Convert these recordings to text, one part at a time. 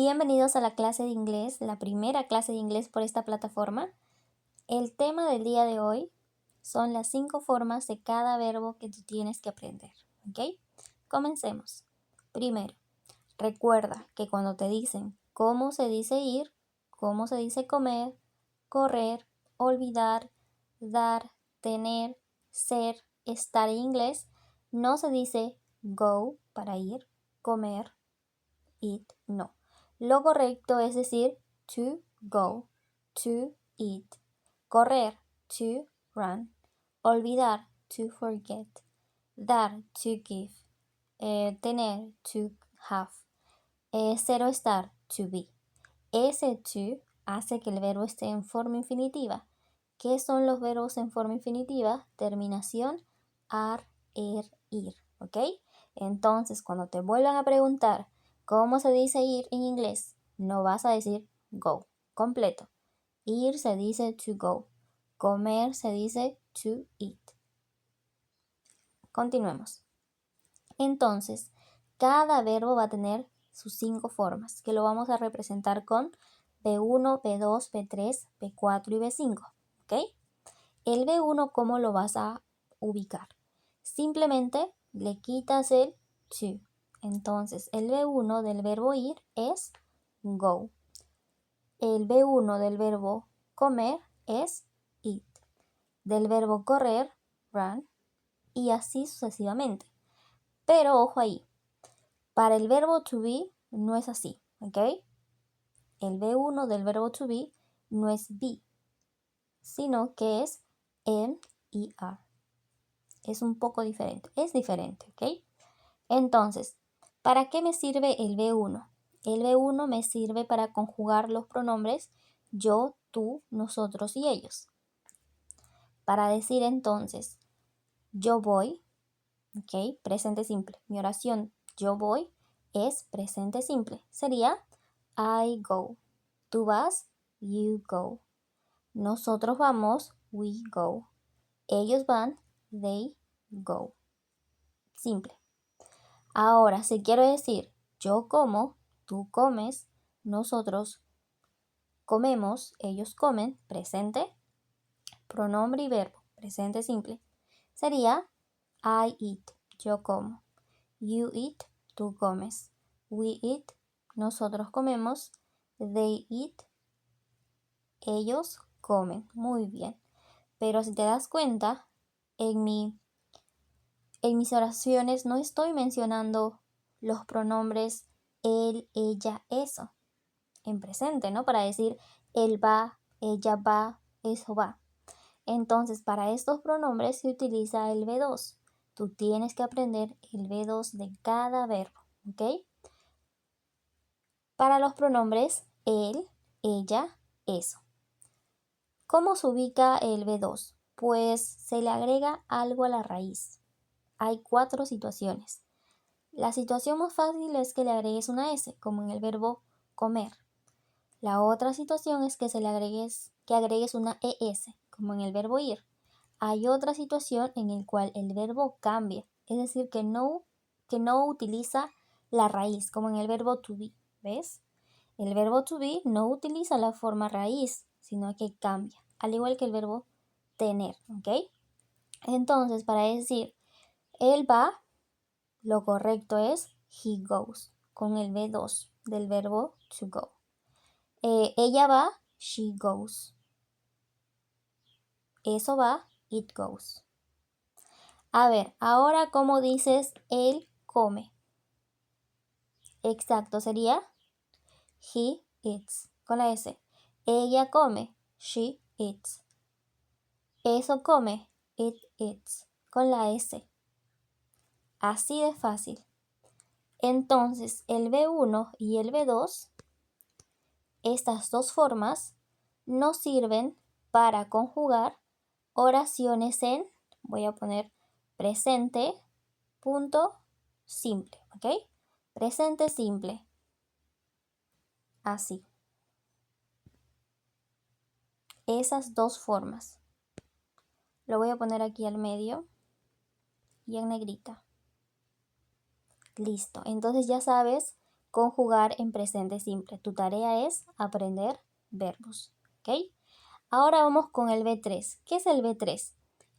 Bienvenidos a la clase de inglés, la primera clase de inglés por esta plataforma. El tema del día de hoy son las 5 formas de cada verbo que tú tienes que aprender, ¿ok? Comencemos. Primero, recuerda que cuando te dicen cómo se dice ir, cómo se dice comer, correr, olvidar, dar, tener, ser, estar en inglés, no se dice go para ir, comer, eat, no. Lo correcto es decir to go, to eat, correr, to run, olvidar, to forget, dar, to give, tener, to have, ser o estar, to be. Ese to hace que el verbo esté en forma infinitiva. ¿Qué son los verbos en forma infinitiva? Terminación ar, ir, ¿ok? Entonces, cuando te vuelvan a preguntar cómo se dice ir en inglés, no vas a decir go completo. Ir se dice to go. Comer se dice to eat. Continuemos. Entonces, cada verbo va a tener sus 5 formas, que lo vamos a representar con B1, B2, B3, B4 y B5, ¿ok? El B1, ¿cómo lo vas a ubicar? Simplemente le quitas el to. Entonces, el B1 del verbo ir es go. El B1 del verbo comer es eat. Del verbo correr, run. Y así sucesivamente. Pero ojo ahí. Para el verbo to be no es así, ¿ok? El B1 del verbo to be no es be, sino que es M-E-R. Es un poco diferente, es diferente, ¿ok? Entonces, ¿para qué me sirve el B1? El B1 me sirve para conjugar los pronombres yo, tú, nosotros y ellos. Para decir entonces, yo voy, ¿ok? Presente simple. Mi oración, yo voy, es presente simple. Sería I go. Tú vas, you go. Nosotros vamos, we go. Ellos van, they go. Simple. Ahora, si quiero decir yo como, tú comes, nosotros comemos, ellos comen, presente, pronombre y verbo, presente simple, sería I eat, yo como. You eat, tú comes. We eat, nosotros comemos. They eat, ellos comen. Muy bien. Pero si te das cuenta, en mis oraciones no estoy mencionando los pronombres él, ella, eso. En presente, ¿no? Para decir él va, ella va, eso va. Entonces, para estos pronombres se utiliza el B2. Tú tienes que aprender el B2 de cada verbo, ¿ok? Para los pronombres él, ella, eso. ¿Cómo se ubica el B2? Pues se le agrega algo a la raíz. Hay 4 situaciones. La situación más fácil es que le agregues una S, como en el verbo comer. La otra situación es que agregues una ES, como en el verbo ir. Hay otra situación en la cual el verbo cambia, es decir, que no utiliza la raíz, como en el verbo to be, ¿ves? El verbo to be no utiliza la forma raíz, sino que cambia, al igual que el verbo tener, ¿ok? Entonces, para decir él va, lo correcto es he goes, con el B2 del verbo to go. Ella va, she goes. Eso va, it goes. A ver, ahora ¿cómo dices él come? Exacto, sería he eats, con la S. Ella come, she eats. Eso come, it eats, con la S. Así de fácil. Entonces, el B1 y el B2, estas dos formas, nos sirven para conjugar oraciones en, voy a poner presente, punto, simple, ¿ok? Presente simple. Así. Esas dos formas. Lo voy a poner aquí al medio y en negrita. Listo. Entonces ya sabes conjugar en presente simple. Tu tarea es aprender verbos, ¿ok? Ahora vamos con el B3. ¿Qué es el B3?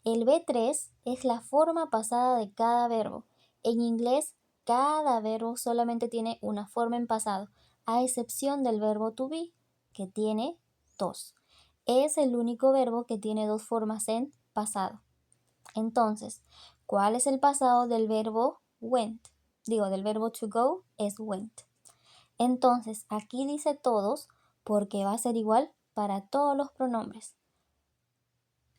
El B3 es la forma pasada de cada verbo. En inglés, cada verbo solamente tiene una forma en pasado, a excepción del verbo to be, que tiene dos. Es el único verbo que tiene dos formas en pasado. Entonces, ¿cuál es el pasado del verbo went? Del verbo to go es went. Entonces, aquí dice todos porque va a ser igual para todos los pronombres.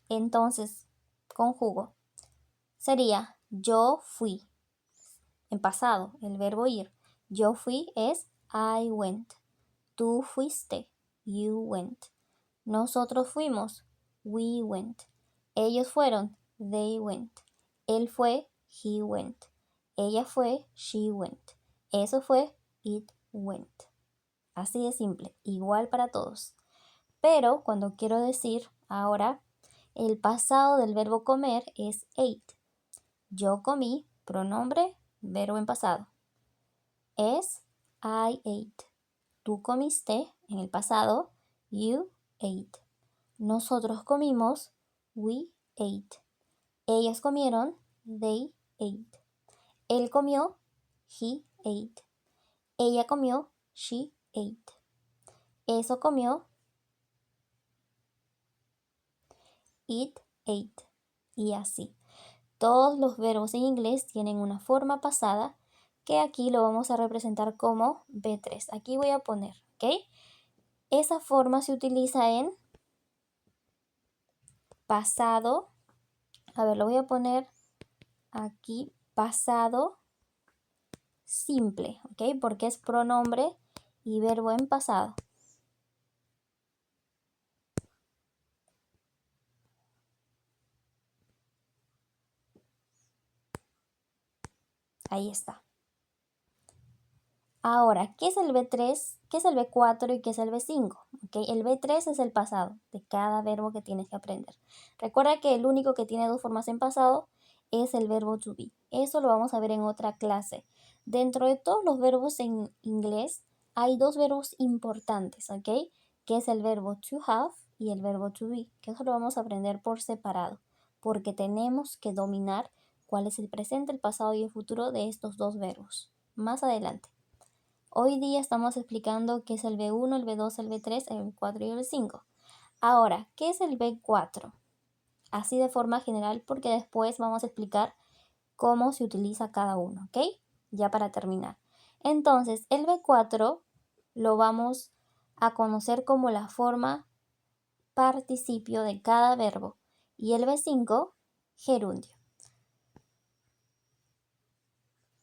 Entonces, conjugo. Sería yo fui. En pasado, el verbo ir. Yo fui es I went. Tú fuiste. You went. Nosotros fuimos. We went. Ellos fueron. They went. Él fue. He went. Ella fue. She went. Eso fue. It went. Así de simple. Igual para todos. Pero cuando quiero decir ahora, el pasado del verbo comer es ate. Yo comí, pronombre, verbo en pasado. Es I ate. Tú comiste, en el pasado, you ate. Nosotros comimos, we ate. Ellos comieron, they ate. Él comió, he ate. Ella comió, she ate. Eso comió, it ate. Y así. Todos los verbos en inglés tienen una forma pasada que aquí lo vamos a representar como B3. Aquí voy a poner, ¿ok? Esa forma se utiliza en pasado. A ver, lo voy a poner aquí, pasado simple, ¿ok? Porque es pronombre y verbo en pasado. Ahí está. Ahora, ¿qué es el B3? ¿Qué es el B4 y qué es el B5? ¿Okay? El B3 es el pasado de cada verbo que tienes que aprender. Recuerda que el único que tiene dos formas en pasado es el verbo to be. Eso lo vamos a ver en otra clase. Dentro de todos los verbos en inglés hay dos verbos importantes, ¿ok? Que es el verbo to have y el verbo to be, que eso lo vamos a aprender por separado, porque tenemos que dominar cuál es el presente, el pasado y el futuro de estos dos verbos. Más adelante. Hoy día estamos explicando qué es el B1, el B2, el B3, el B4 y el B5. Ahora, ¿qué es el B4? Así de forma general, porque después vamos a explicar cómo se utiliza cada uno, ¿ok? Ya para terminar. Entonces, el B4 lo vamos a conocer como la forma participio de cada verbo y el B5, gerundio.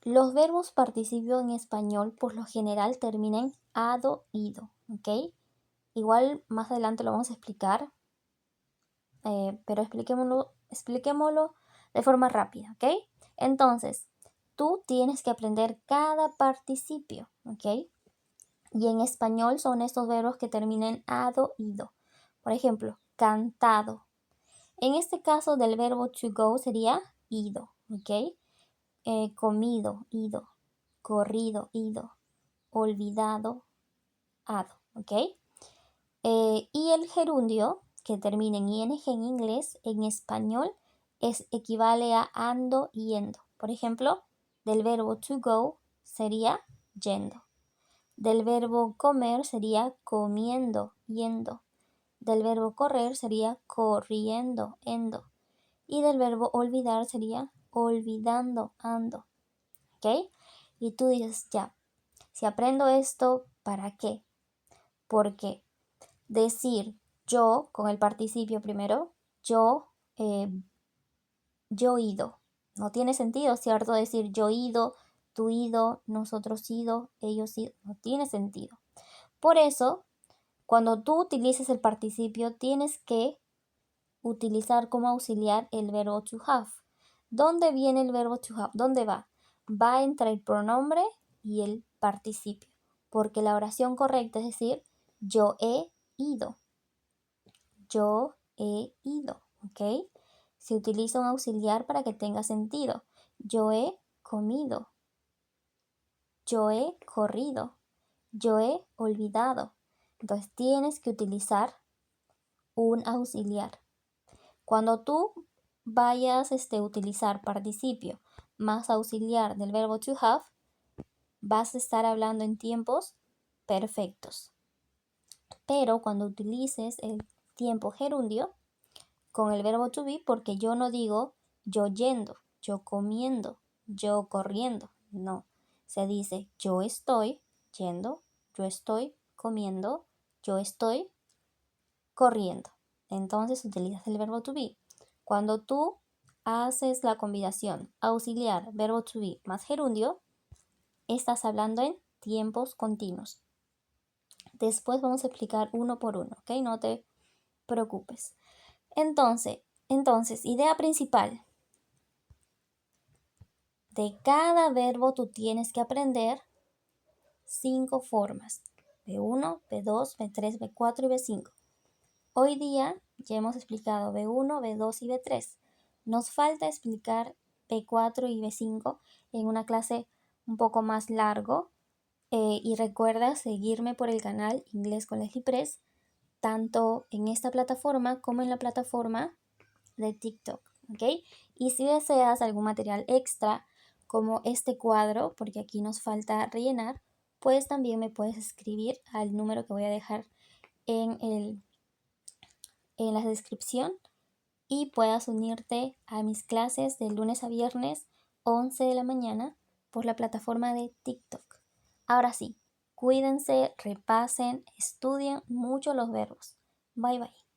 Los verbos participio en español por lo general terminan ado, ido, ¿ok? Igual más adelante lo vamos a explicar, pero expliquémoslo de forma rápida, ¿ok? Entonces, tú tienes que aprender cada participio, ¿ok? Y en español son estos verbos que terminan ado, ido. Por ejemplo, cantado. En este caso del verbo to go sería ido, ¿ok? Comido, ido. Corrido, ido. Olvidado, ado, ¿ok? Y el gerundio, que termina en ing en inglés, en español, equivale a ando, yendo. Por ejemplo, del verbo to go sería yendo. Del verbo comer sería comiendo, yendo. Del verbo correr sería corriendo, endo. Y del verbo olvidar sería olvidando, ando. ¿Ok? Y tú dices, ya, si aprendo esto, ¿para qué? Porque decir yo con el participio primero, yo ido. No tiene sentido, ¿cierto? Decir yo ido, tú ido, nosotros ido, ellos ido. No tiene sentido. Por eso, cuando tú utilices el participio, tienes que utilizar como auxiliar el verbo to have. ¿Dónde viene el verbo to have? ¿Dónde va? Va entre el pronombre y el participio. Porque la oración correcta es decir, yo he ido. Yo he ido, ¿ok? Se utiliza un auxiliar para que tenga sentido. Yo he comido. yo he corrido, yo he olvidado. Entonces tienes que utilizar un auxiliar. Cuando tú vayas a utilizar participio más auxiliar del verbo to have, vas a estar hablando en tiempos perfectos. Pero cuando utilices el tiempo gerundio con el verbo to be, porque yo no digo yo yendo, yo comiendo, yo corriendo, no. Se dice yo estoy yendo, yo estoy comiendo, yo estoy corriendo. Entonces utilizas el verbo to be. Cuando tú haces la combinación auxiliar, verbo to be más gerundio, estás hablando en tiempos continuos. Después vamos a explicar uno por uno, ¿ok? No te preocupes. Entonces, idea principal. De cada verbo tú tienes que aprender 5 formas. B1, B2, B3, B4 y B5. Hoy día ya hemos explicado B1, B2 y B3. Nos falta explicar B4 y B5 en una clase un poco más largo. Y recuerda seguirme por el canal Inglés con Leslie Press, tanto en esta plataforma como en la plataforma de TikTok, ¿ok? Y si deseas algún material extra como este cuadro, porque aquí nos falta rellenar, pues también me puedes escribir al número que voy a dejar en la descripción y puedas unirte a mis clases de lunes a viernes 11 de la mañana por la plataforma de TikTok. Ahora sí, cuídense, repasen, estudien mucho los verbos. Bye bye.